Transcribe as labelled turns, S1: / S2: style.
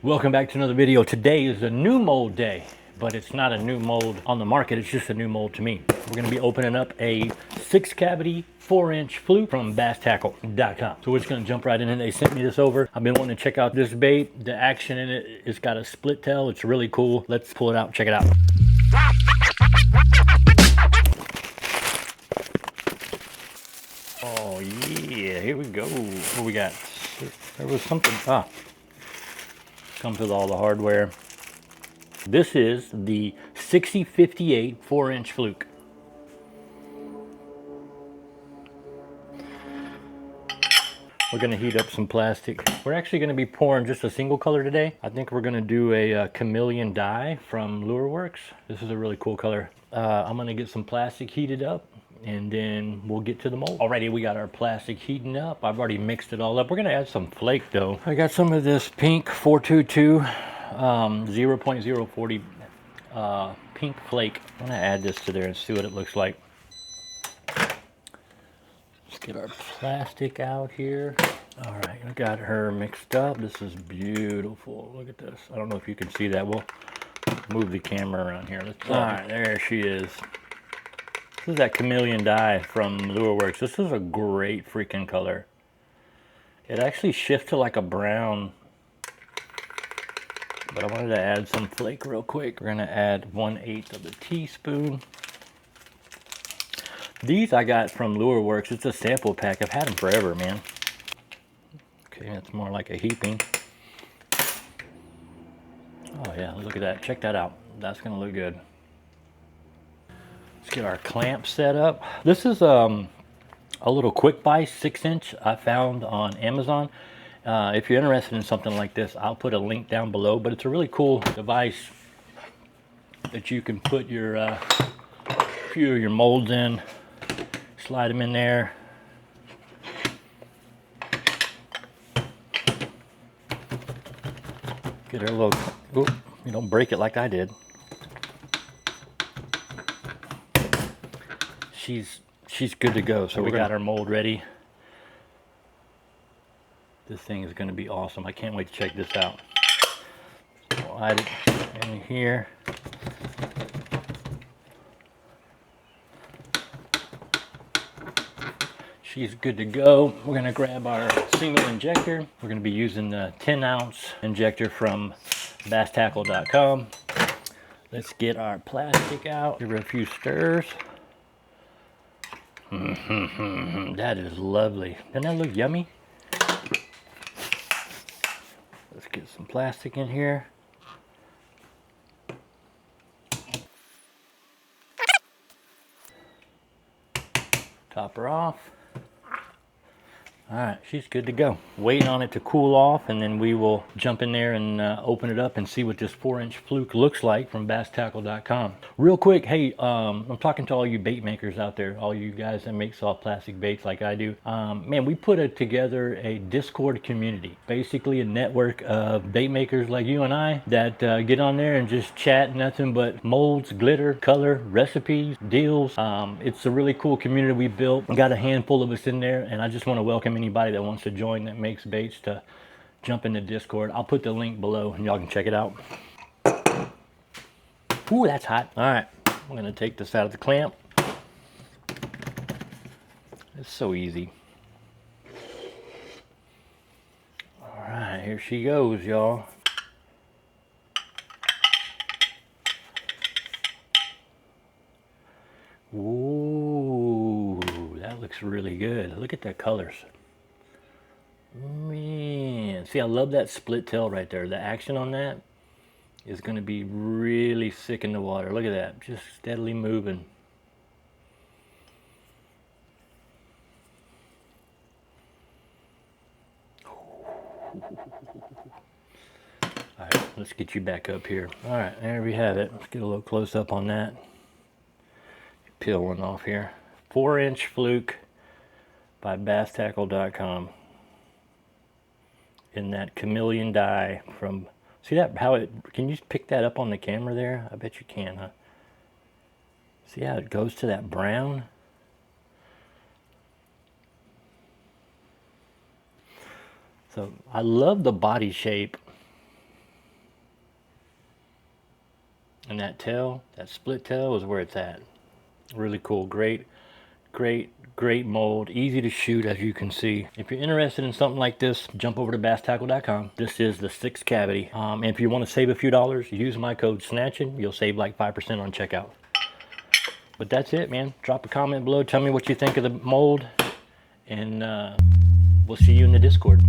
S1: Welcome back to another video. Today is a new mold day, but it's not a new mold on the market. It's just a new mold to me. We're going to be opening up a 6-cavity 4-inch Fluke from Basstackle.com. So we're just going to jump right in, and they sent me this over. I've been wanting to check out this bait. The action in it, it's got a split tail. It's really cool. Let's pull it out, check it out. Oh yeah, here we go. What we got? There was something. Comes with all the hardware. This is the 6058 4-inch Fluke. We're going to heat up some plastic. We're actually going to be pouring just a single color today. I think we're going to do a chameleon dye from WORKHORSE. This is a really cool color. I'm going to get some plastic heated up, and then we'll get to the mold. Alrighty, we got our plastic heating up. I've already mixed it all up. We're going to add some flake though. I got some of this pink 422 0.040 pink flake. I'm going to add this to there and see what it looks like. Let's get our plastic out here. All right, I got her mixed up. This is beautiful. Look at this. I don't know if you can see that. We'll move the camera around here. All right, there she is. This is that chameleon dye from WORKHORSE. This is a great freaking color. It actually shifts to like a brown, but I wanted to add some flake real quick. We're gonna add 1/8 of a teaspoon. These I got from WORKHORSE. It's a sample pack. I've had them forever, man. Okay, that's more like a heaping. Oh yeah, look at that. Check that out. That's gonna look good. Let's get our clamp set up. This is a little quick buy 6-inch I found on Amazon. If you're interested in something like this, I'll put a link down below, but it's a really cool device that you can put your few of your molds in, slide them in there. Get her a little, oop, you don't break it like I did. She's good to go. So we got our mold ready. This thing is going to be awesome. I can't wait to check this out. We'll add it in here. She's good to go. We're going to grab our single injector. We're going to be using the 10-ounce injector from Basstackle.com. Let's get our plastic out. Give her a few stirs. That is lovely. Doesn't that look yummy? Let's get some plastic in here. Top her off. All right, she's good to go. Waiting on it to cool off, and then we will jump in there and open it up and see what this 4-inch Fluke looks like from Basstackle.com. Real quick, hey, I'm talking to all you bait makers out there, all you guys that make soft plastic baits like I do. Man, we put together a Discord community, basically a network of bait makers like you and I that get on there and just chat nothing but molds, glitter, color, recipes, deals. It's a really cool community we built. We got a handful of us in there, and I just want to welcome anybody that wants to join that makes baits to jump into Discord. I'll put the link below and y'all can check it out. Ooh, that's hot. All right, I'm gonna take this out of the clamp. It's so easy. All right, here she goes, y'all. Ooh, that looks really good. Look at the colors. Man, see, I love that split tail right there. The action on that is going to be really sick in the water. Look at that, just steadily moving. All right, let's get you back up here. All right, there we have it. Let's get a little close up on that. Peel one off here. 4-inch Fluke by Basstackle.com. In that chameleon dye from, see that, how it, can you pick that up on the camera there? I bet you can, huh? See how it goes to that brown? So I love the body shape And that tail, that split tail is where it's at. Really cool. Great mold. Easy to shoot, as you can see. If you're interested in something like this, jump over to basstackle.com. This is the 6 cavity. And if you want to save a few dollars, use my code Snatchin. You'll save like 5% on checkout. But that's it, man. Drop a comment below. Tell me what you think of the mold. And we'll see you in the Discord.